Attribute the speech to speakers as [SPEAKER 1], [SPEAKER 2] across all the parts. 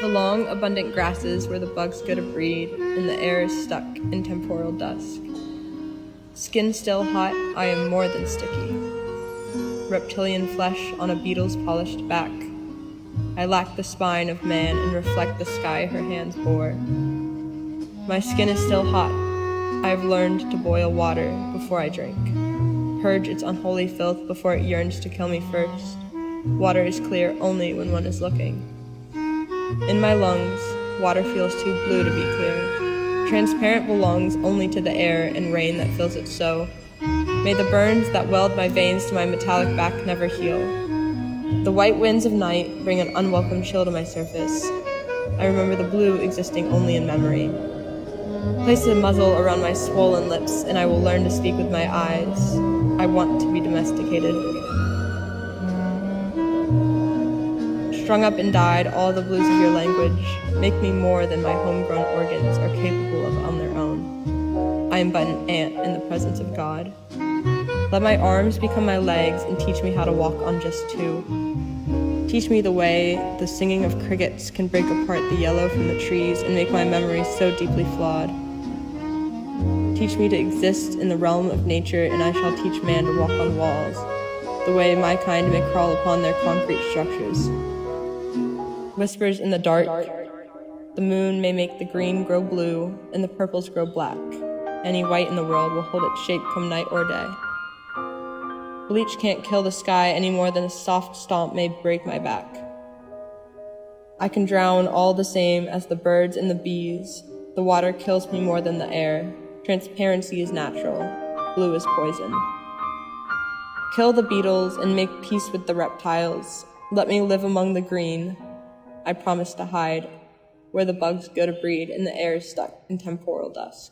[SPEAKER 1] The long, abundant grasses where the bugs go to breed, and the air is stuck in temporal dusk. Skin still hot, I am more than sticky. Reptilian flesh on a beetle's polished back. I lack the spine of man and reflect the sky her hands bore. My skin is still hot. I have learned to boil water before I drink. Purge its unholy filth before it yearns to kill me first. Water is clear only when one is looking. In my lungs, water feels too blue to be clear. Transparent belongs only to the air and rain that fills it so. May the burns that weld my veins to my metallic back never heal. The white winds of night bring an unwelcome chill to my surface. I remember the blue existing only in memory. Place a muzzle around my swollen lips, and I will learn to speak with my eyes. I want to be domesticated. Strung up and dyed, all the blues of your language make me more than my homegrown organs are capable of on their own. I am but an ant in the presence of God. Let my arms become my legs and teach me how to walk on just two. Teach me the way the singing of crickets can break apart the yellow from the trees and make my memories so deeply flawed. Teach me to exist in the realm of nature, and I shall teach man to walk on walls, the way my kind may crawl upon their concrete structures. Whispers in the dark, the moon may make the green grow blue and the purples grow black. Any white in the world will hold its shape come night or day. Bleach can't kill the sky any more than a soft stomp may break my back. I can drown all the same as the birds and the bees. The water kills me more than the air. Transparency is natural. Blue is poison. Kill the beetles and make peace with the reptiles. Let me live among the green. I promise to hide where the bugs go to breed and the air is stuck in temporal dusk.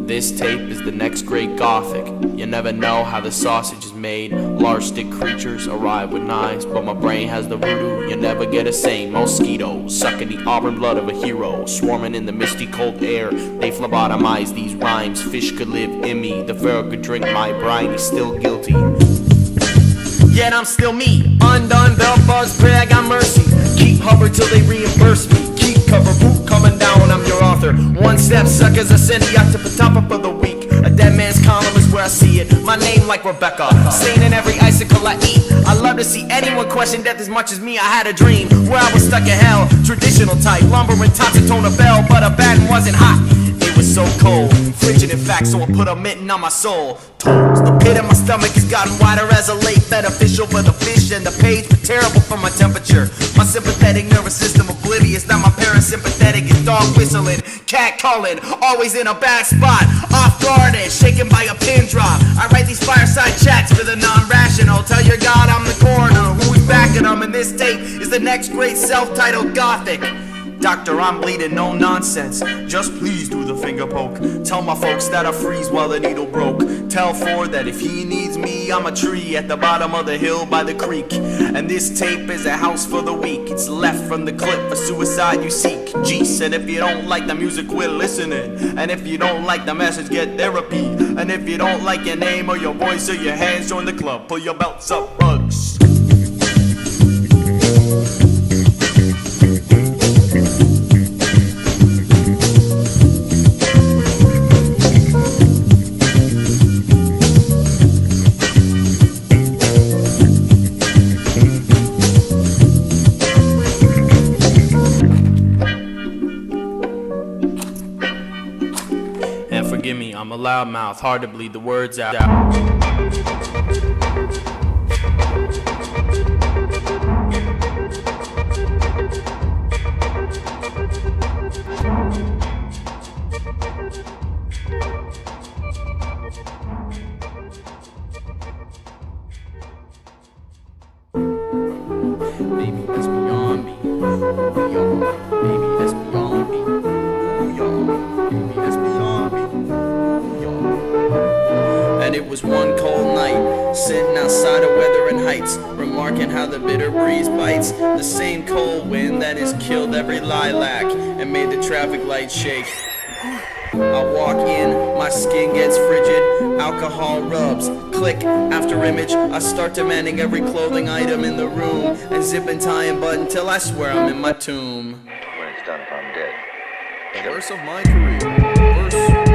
[SPEAKER 2] This tape is the next great gothic. You never know how the sausage is made. Large stick creatures arrive with knives, but my brain has the voodoo. You never get a say. Mosquitos sucking the auburn blood of a hero, swarming in the misty cold air. They phlebotomize these rhymes. Fish could live in me. The pharaoh could drink my brine. He's still guilty. Yet I'm still me. Undone, belt buzz, pray I got mercy. Keep hover till they reimburse me. Keep cover, boot coming down, I'm your author. One step suckers, I send you out to Patapa for the week. A dead man's column is where I see it. My name like Rebecca, seen in every icicle I eat. I love to see anyone question death as much as me. I had a dream where I was stuck in hell. Traditional type, lumber and toxic tone a bell, but a baton wasn't hot. It was so cold, frigid in fact, so I put a mitten on my soul. Toes, the pit in my stomach has gotten wider as a late. Beneficial for the fish and the page, but terrible for my temperature. My sympathetic nervous system oblivious. Now my parasympathetic is dog whistling, cat calling, always in a bad spot. Off guarded, shaken by a pin drop. I write these fireside chats for the non-rational. Tell your God I'm the coroner, who's backing them. And this tape is the next great self-titled gothic. Doctor, I'm bleeding, no nonsense. Just please do the finger poke. Tell my folks that I freeze while the needle broke. Tell Ford that if he needs me, I'm a tree at the bottom of the hill by the creek. And this tape is a house for the weak. It's left from the clip for suicide you seek. Jeez, and if you don't like the music, we're listening. And if you don't like the message, get therapy. And if you don't like your name or your voice or your hands, join the club. Pull your belts up, bugs. Forgive me, I'm a loudmouth, hard to bleed the words out. Baby, that's beyond me. Baby, that's beyond me. Baby, that's beyond me. And it was one cold night, sitting outside of Weather and Heights. lights, remarking how the bitter breeze bites. The same cold wind that has killed every lilac and made the traffic lights shake. I walk in, my skin gets frigid, alcohol rubs, click after image. I start demanding every clothing item in the room, and zip and tie and button till I swear I'm in my tomb.
[SPEAKER 3] When it's done, if I'm dead.
[SPEAKER 2] The verse of my career. Verse 8.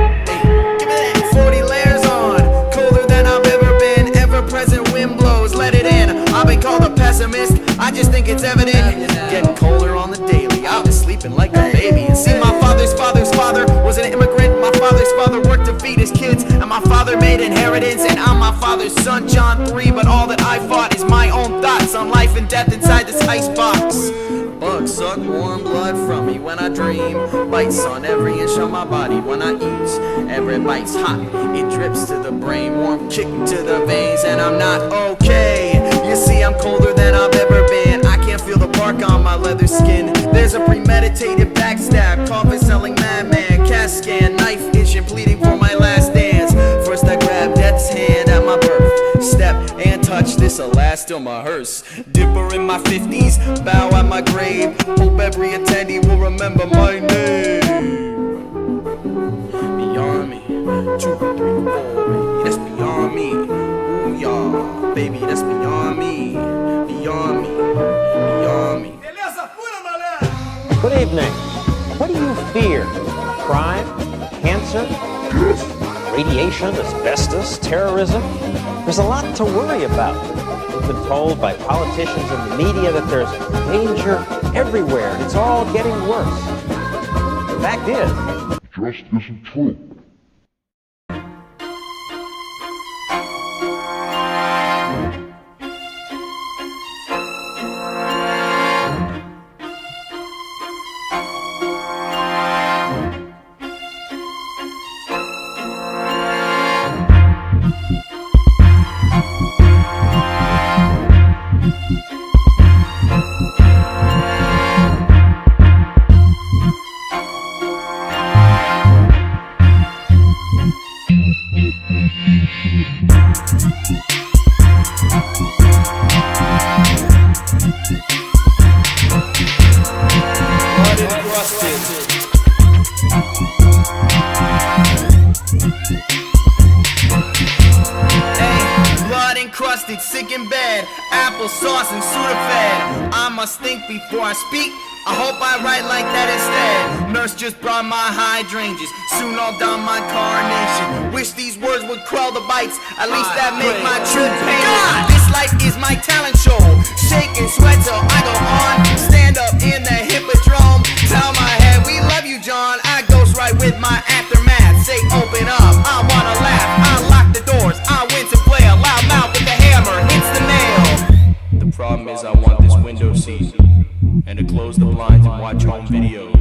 [SPEAKER 2] Give me that 40 layers on. Colder than I've ever been. Ever present wind blows, let it in. I've been called a pessimist. I just think it's evident. Getting colder on the daily. I've been sleeping like a baby. And see, my father's father was an immigrant. My father's father worked to feed his kids. And my father made inheritance. And I'm my father's son, John 3. But all that I fought is my own thoughts on life and death inside this icebox. Bugs suck warm blood from me when I dream. Bites on every inch of my body when I eat. Every bite's hot, it drips to the brain. Warm kick to the veins, and I'm not okay. You see, I'm colder than I've ever been. I can't feel the bark on my leather skin. There's a premeditated backstab, coffin selling madman, cast scan, knife itching, pleading for my last dance. First I grab death's hand at my birth. Step and touch, this'll last till my hearse. Dipper in my 50s, bow at my grave. Hope every attendee will remember my name. Beyond me, 2, 3, 4, baby, that's beyond me. Ooh, y'all, baby, that's beyond me. Beyond me, beyond me.
[SPEAKER 4] Good evening. What do you fear? Crime? Cancer? Radiation? Asbestos? Terrorism? There's a lot to worry about. We've been told by politicians and the media that there's danger everywhere, and it's all getting worse. The fact is,
[SPEAKER 5] just isn't true.
[SPEAKER 2] Blood encrusted, sick in bed, applesauce and Sudafed. I must think before I speak. I hope I write like that instead. Nurse just brought my hydrangeas, soon I'll don my carnation. Wish these words would quell the bites, at least that make my trip painless. This life is my talent show, shake and sweat till I go on. Stand up in the hippodrome, tell my head we love you, John. I goes right with my aftermath, say open up, I wanna laugh. I lock the doors, I win to play a loud mouth with the hammer, hits the nail. The problem is I want this window seat, and to close the blinds and watch home videos,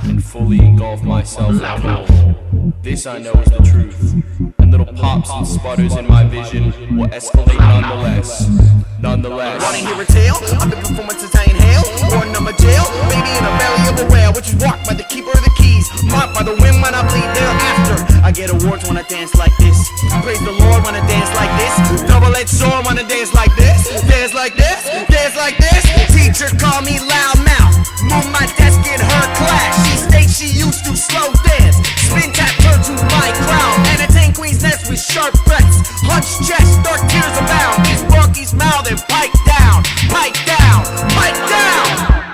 [SPEAKER 2] and fully engulf myself in home. This I know is the truth, and little pops and sputters in my vision will escalate nonetheless. Wanna hear a tale? I've been performing since I inhale, or number jail, baby in the belly of a whale, which is walked by the keeper of the keys, marked by the wind when I bleed thereafter. I get awards when I dance like this, praise the Lord when I dance like this, double-edged sword when I dance like this, dance like this, dance like this. Teacher call me loudmouth, move my desk in her class. She states she used to slow dance, spin tap her to my crown, entertain queen's nest with sharp threats, hunched chest, dark tears abound. These monkeys mouth and pipe down, pipe down, pipe down.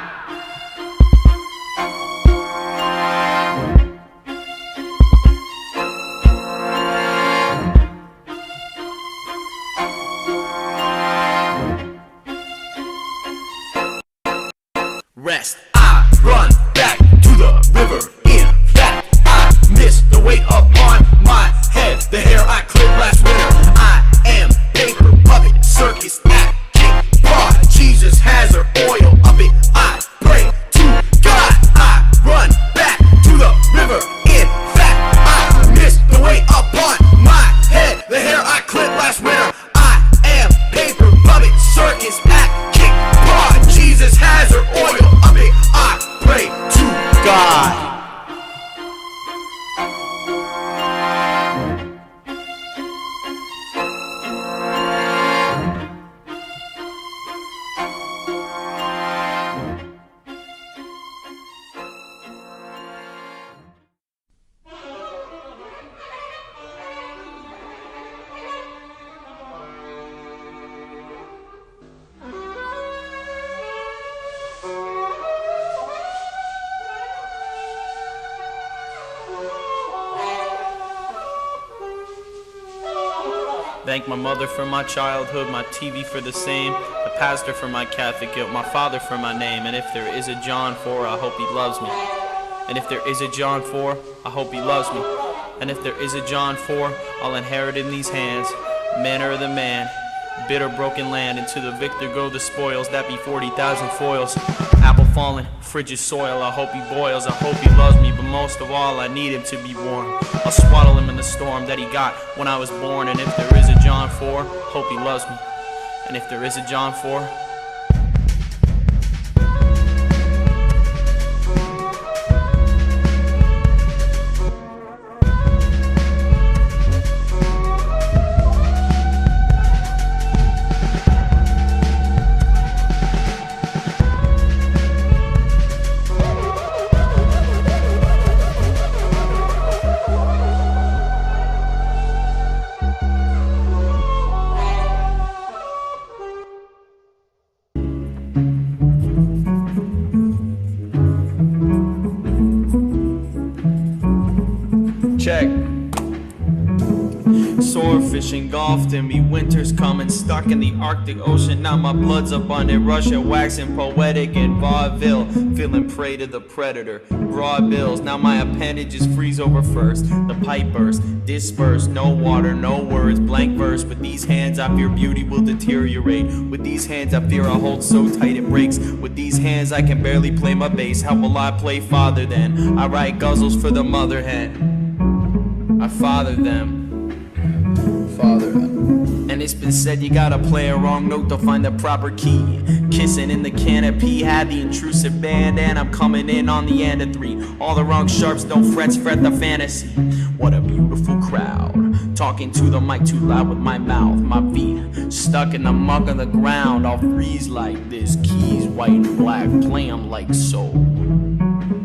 [SPEAKER 2] Thank my mother for my childhood, my TV for the same, the pastor for my Catholic guilt, my father for my name. And if there is a John 4, I hope he loves me. And if there is a John 4, I hope he loves me. And if there is a John 4, I'll inherit in these hands manner of the man, bitter broken land, and to the victor go the spoils. That be 40,000 foils. Apple falling, frigid soil, I hope he boils, I hope he loves me, but most of all I need him to be warm. I'll swaddle him in the storm that he got when I was born. And if there is a John 4, hope he loves me. And if there is a John 4, check. Swordfish engulfed in me, winter's coming, stuck in the Arctic Ocean. Now my blood's abundant, Russia waxing poetic in vaudeville, feeling prey to the predator. Broad bills, now my appendages freeze over first. The pipe burst, disperse, no water, no words, blank verse. With these hands I fear beauty will deteriorate. With these hands I fear I hold so tight it breaks. With these hands I can barely play my bass. How will I play father then? I write guzzles for the mother hen. I father them. And it's been said you gotta play a wrong note to find the proper key. Kissing in the canopy, had the intrusive band, and I'm coming in on the end of 3. All the wrong sharps, don't fret the fantasy. What a beautiful crowd. Talking to the mic too loud with my mouth. My feet stuck in the muck of the ground. I'll freeze like this. Keys white and black, play 'em like so.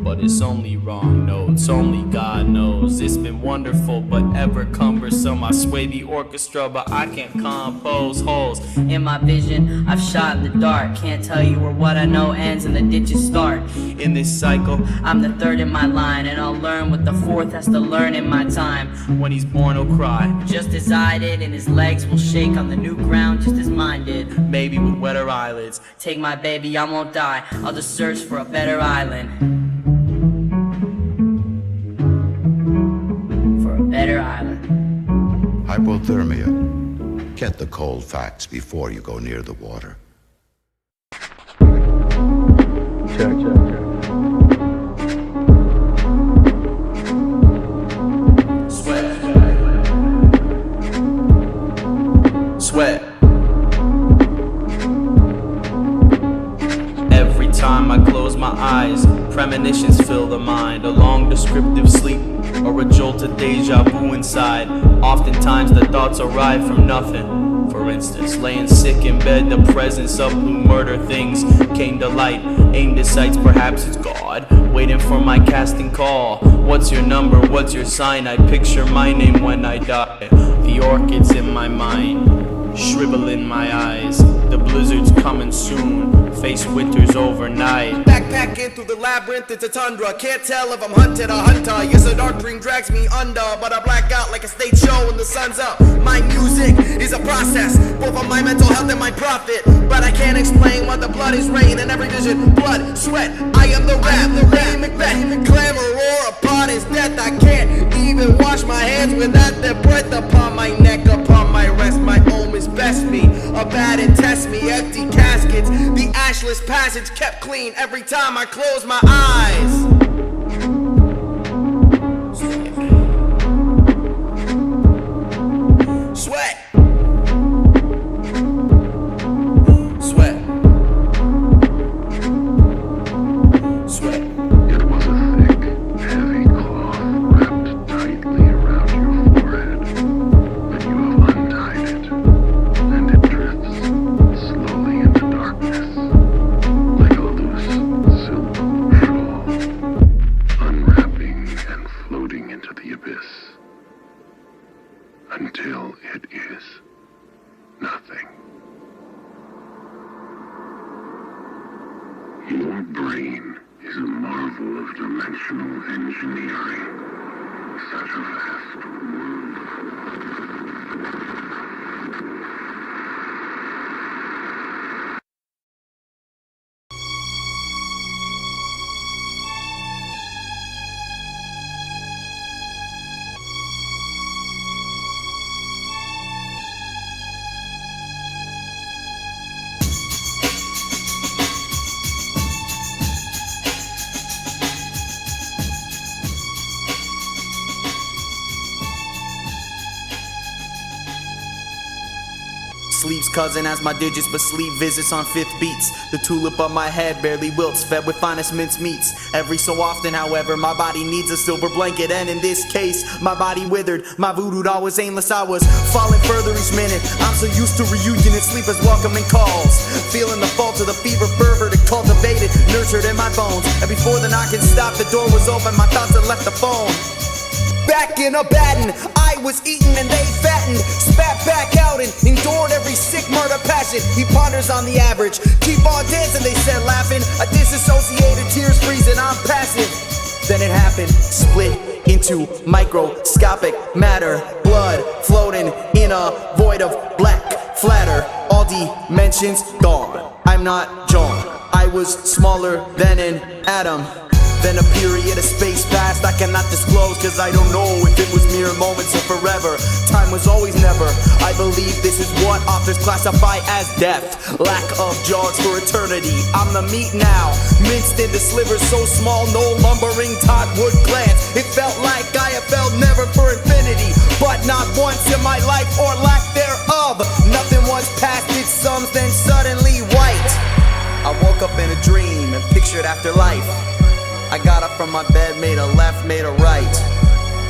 [SPEAKER 2] But it's only wrong notes, only God knows. It's been wonderful but ever cumbersome. I sway the orchestra but I can't compose holes
[SPEAKER 3] in my vision. I've shot in the dark, can't tell you where what I know ends and the ditches start.
[SPEAKER 2] In this cycle,
[SPEAKER 3] I'm the third in my line, and I'll learn what the fourth has to learn in my time.
[SPEAKER 2] When he's born he'll cry,
[SPEAKER 3] just as I did, and his legs will shake on the new ground just as mine did.
[SPEAKER 2] Maybe with wetter eyelids.
[SPEAKER 3] Take my baby, I won't die, I'll just search for a better island. Better island.
[SPEAKER 5] Hypothermia. Get the cold facts before you go near the water.
[SPEAKER 6] Check.
[SPEAKER 2] Sweat. Every time I close my eyes, premonitions fill the mind. A long descriptive sleep, or a jolt of deja vu inside. Oftentimes the thoughts arrive from nothing. For instance, laying sick in bed, the presence of blue murder things came to light. Aimed at sights, perhaps it's God, waiting for my casting call. What's your number, what's your sign? I picture my name when I die. The orchids in my mind, shrivel in my eyes. The blizzard's coming soon, face winters overnight.
[SPEAKER 7] Backpacking through the labyrinth, it's a tundra. Can't tell if I'm hunted or hunter. Yes, a dark dream drags me under, but I black out like a stage show when the sun's up. My music is a process, both of my mental health and my profit. But I can't explain why the blood is rain in every vision. Blood, sweat, I am the rap, the Lady Macbeth. Clamor, roar upon his death. I can't even wash my hands without the breath upon my neck, upon my rest. My omens best me, abandon test me. Empty caskets, the ashless passage kept clean every time I close my eyes. Sweat. Sweat. Sweat.
[SPEAKER 6] It was a thick, heavy cloth wrapped tightly around your forehead, but you have untied it, and it drifts slowly into darkness, like a loose silk shawl, unwrapping and floating into the abyss, until it is nothing. Your brain is a marvel of dimensional engineering. Such a vast world.
[SPEAKER 7] Sleep's cousin has my digits, but sleep visits on fifth beats. The tulip of my head barely wilts, fed with finest mince meats. Every so often, however, my body needs a silver blanket, and in this case, my body withered. My voodoo doll was aimless, I was falling further each minute. I'm so used to reunion and sleep as welcoming calls. Feeling the fault of the fever fervor to cultivate it, nurtured in my bones. And before the knocking stopped, the door was open, my thoughts had left the phone. Back in a batten, I was eaten and they fattened. Spat back out and endured every sick murder passion. He ponders on the average. Keep on dancing, they said laughing. A disassociated tears freezing, I'm passive. Then it happened, split into microscopic matter. Blood floating in a void of black flatter. All dimensions gone. I'm not John. I was smaller than an atom. Then a period of space passed I cannot disclose, cause I don't know if it was mere moments or forever. Time was always never. I believe this is what authors classify as death. Lack of jaws for eternity. I'm the meat now, minced into slivers so small no lumbering tot would glance. It felt like I have felt never for infinity, but not once in my life or lack thereof. Nothing was past its sums, then suddenly white. I woke up in a dream and pictured afterlife. I got up from my bed, made a left, made a right.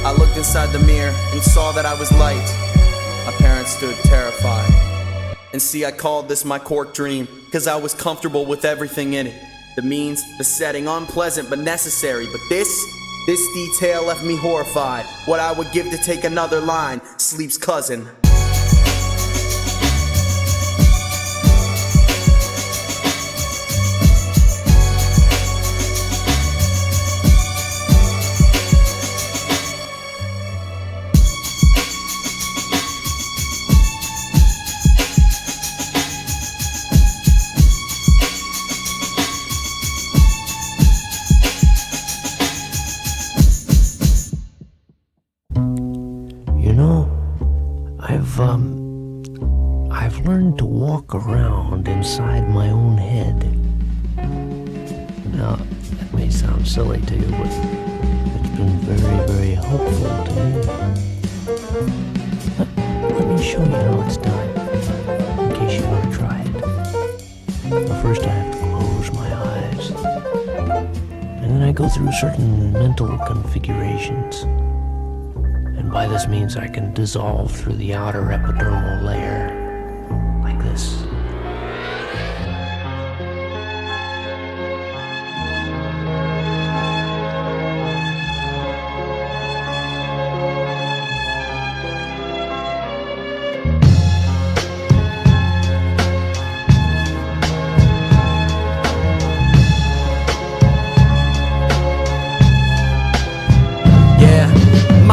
[SPEAKER 7] I looked inside the mirror and saw that I was light. My parents stood terrified. And see, I called this my cork dream, cause I was comfortable with everything in it. The means, the setting, unpleasant but necessary. But this detail left me horrified. What I would give to take another line, sleep's cousin.
[SPEAKER 8] I've learned to walk around inside my own head. Now, that may sound silly to you, but it's been very, very helpful to me. Let me show you how it's done, in case you want to try it. Well, first I have to close my eyes, and then I go through certain mental configurations. And by this means I can dissolve through the outer epidermal layer, like this.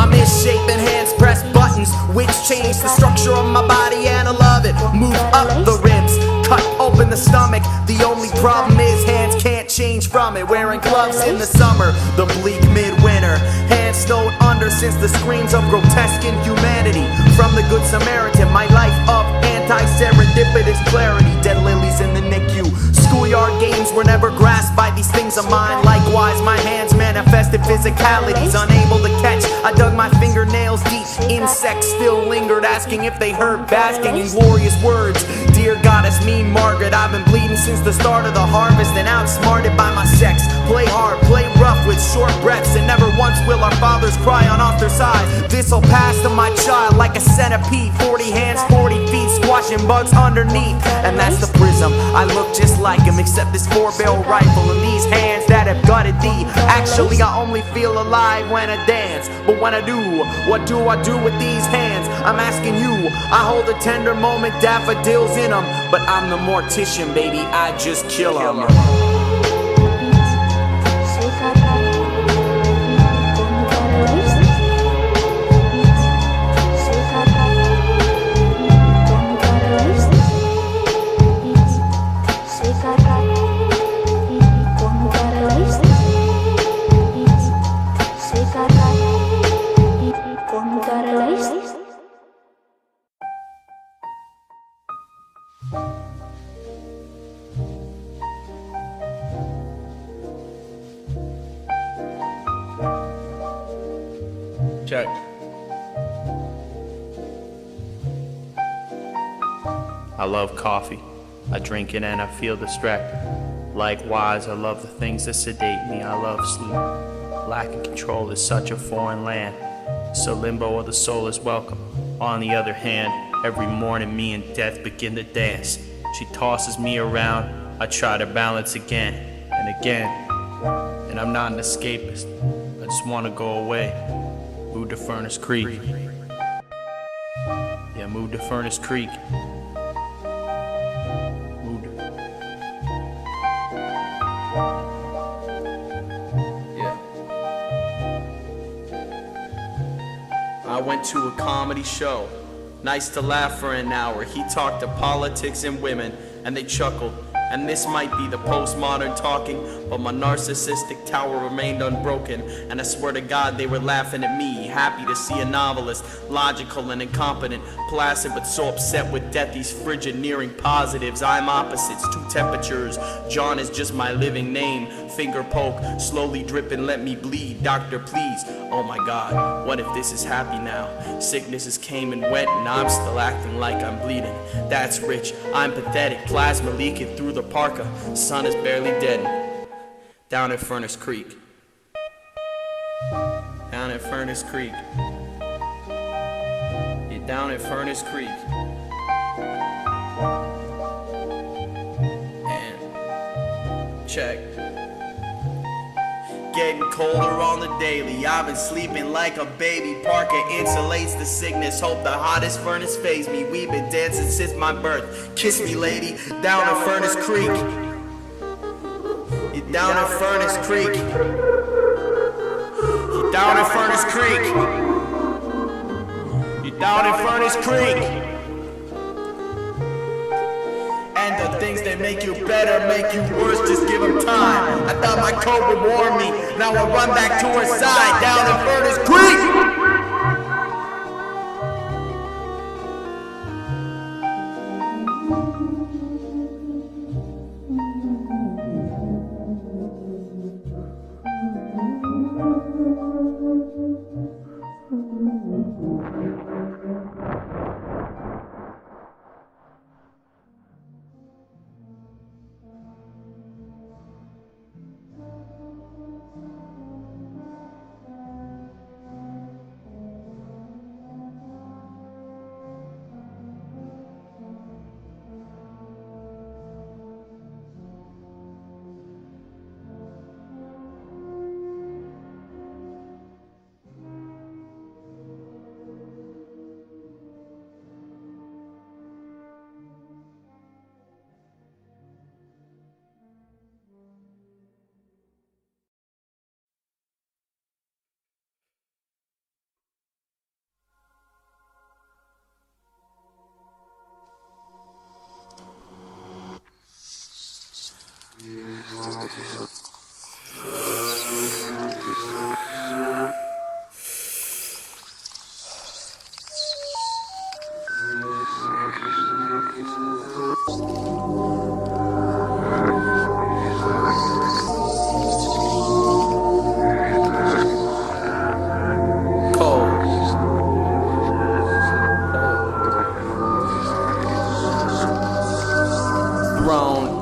[SPEAKER 7] Misshapen hands press buttons, which change the structure of my body, and I love it. Move up the ribs, cut open the stomach. The only problem is hands can't change from it. Wearing gloves in the summer, the bleak midwinter. Hands snowed under since the screams of grotesque inhumanity. From the Good Samaritan, my life of anti-serendipitous clarity. Dead lilies in the NICU. Schoolyard games were never grasped by these things of mine. Likewise, my hands manifested physicalities, unable to catch. I dug my fingernails deep. Insects still lingered, asking if they heard, basking in glorious words. Dear goddess, mean Margaret, I've been bleeding since the start of the harvest and outsmarted by my sex. Play hard, play rough with short breaths, and never once will our fathers cry on off their side. This'll pass to my child like a centipede. 40 hands, 40 feet, squashing bugs underneath. And that's the prism, I look just like him, except this 4-barrel rifle and these hands that have gutted thee. Actually, I only feel alive when I dance. But when I do, what do I do with these hands? I'm asking you. I hold a tender moment, daffodils in them, but I'm the mortician, baby, I just kill them.
[SPEAKER 2] Check. I love coffee. I drink it and I feel distracted. Likewise, I love the things that sedate me. I love sleep. Lack of control is such a foreign land, so limbo of the soul is welcome. On the other hand, every morning me and death begin to dance. She tosses me around, I try to balance again and again. And I'm not an escapist, I just wanna go away. Move to Furnace Creek. Yeah, move to Furnace Creek. Move to... Yeah. I went to a comedy show. Nice to laugh for an hour. He talked to politics and women, and they chuckled. And this might be the postmodern talking, but my narcissistic tower remained unbroken. And I swear to God they were laughing at me, happy to see a novelist, logical and incompetent, placid but so upset with death he's frigid, nearing positives. I'm opposites, two temperatures. John is just my living name. Finger poke, slowly dripping, let me bleed. Doctor, please. Oh my God, what if this is happy now? Sicknesses came and went, and I'm still acting like I'm bleeding. That's rich, I'm pathetic. Plasma leaking through the parka. Sun is barely dead. Down at Furnace Creek. Down at Furnace Creek. You're down at Furnace Creek. And check. Getting colder on the daily. I've been sleeping like a baby. Parka insulates the sickness. Hope the hottest furnace phase me. We've been dancing since my birth. Kiss me, lady, down at Furnace Creek. You're down at Furnace Creek. You're down at Furnace Creek. You're down at Furnace Creek. And the things that make you better make you worse, just give them time. I thought my code would warn me, now I run back to her side, down in Furnace Creek.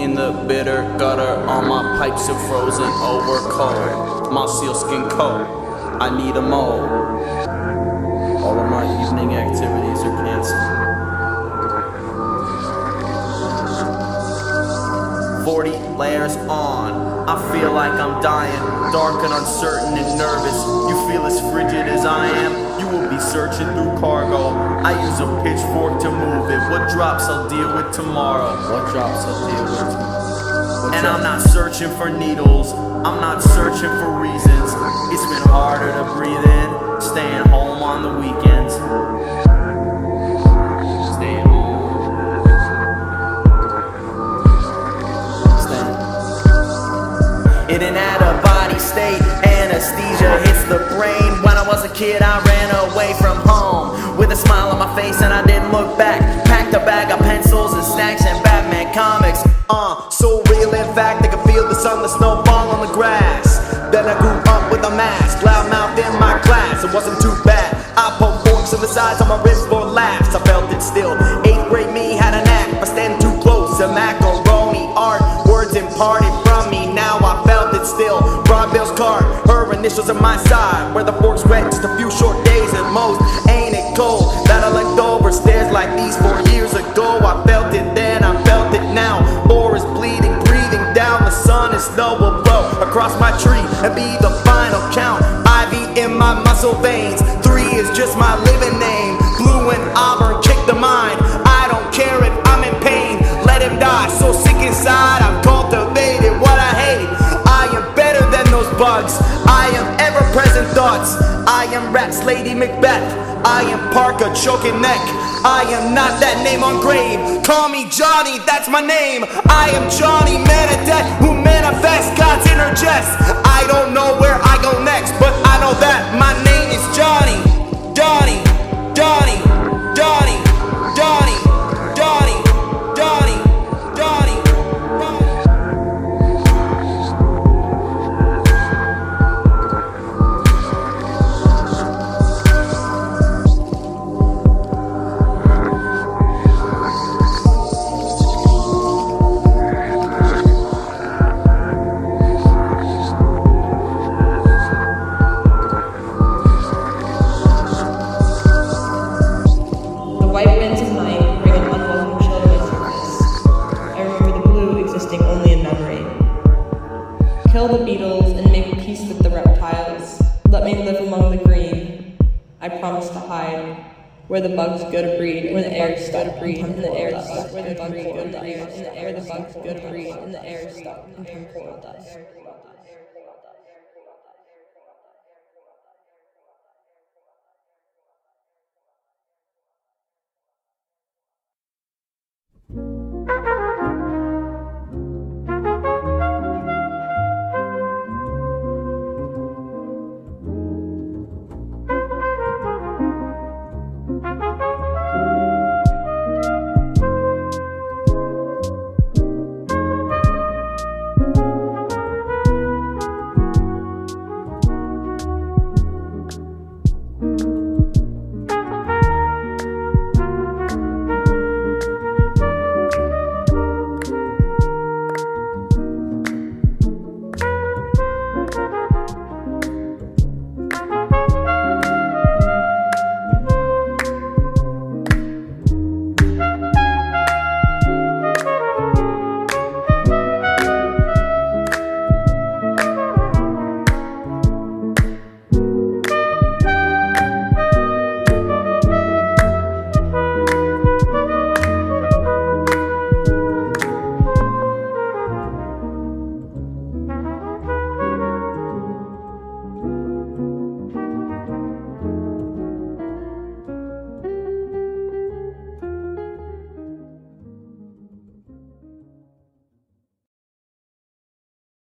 [SPEAKER 2] In the bitter gutter, all my pipes are frozen over cold. My sealskin coat, I need a mold. All of my evening activities are canceled. 40 layers on, I feel like I'm dying. Dark and uncertain and nervous. You feel as frigid as I am. You will be searching through cargo. I use a pitchfork to move it. What drops I'll deal with tomorrow. What drops I'll deal with tomorrow. And I'm not searching for needles. I'm not searching for reasons. It's been harder to breathe in, staying home on the weekends. Staying home. In an out-of-body state, anesthesia hits the brain. When I was a kid, I ran away from home with a smile on my face and I didn't look back. Packed a bag of pencils and snacks and Batman comics. So real, in fact, I could feel the sun, the snowball on the grass. Then I grew up with a mask, loudmouth in my class. It wasn't too bad. I poked forks in the sides of my wrist for laughs. I felt it still. 8th grade me had a knack
[SPEAKER 7] I stand too close to macaroni art. Words imparted from me, now I felt it still. Broad Bill's card, her initials on my side. Where the forks wet, just a few short days at most. Ain't it cold that I looked over stairs like these 4 years ago? I felt it then, I felt it now. 4 is bleeding, breathing down. The sun and snow will blow across my tree and be the final count. Ivy in my muscle veins. 3 is just my living name. Blue and auburn kick the mind. I don't care if I'm in pain. Let him die, so sick inside I've cultivated what I hate. I am better than those bugs. I am ever-present thoughts. I am Rat's Lady Macbeth. I am Parka choking neck. I am not that name on grave. Call me Johnny, that's my name. I am Johnny, man of death, who manifests God's inner jest. I don't know where I go next, but I know that my name is Johnny. Johnny, Johnny, Johnny, Johnny, Johnny, Johnny, Johnny,
[SPEAKER 1] The white winds of night bring an unwelcome chill to my surface. I remember the blue existing only in memory. Kill the beetles and make peace with the reptiles. Let me live among the green. I promise to hide where the bugs go to breed, where the air is stuck to breed, in the air is stuck, where the bugs go to breed, in the air the bugs go to breed, in the air is stuck in temporal dust.
[SPEAKER 6] Thank you.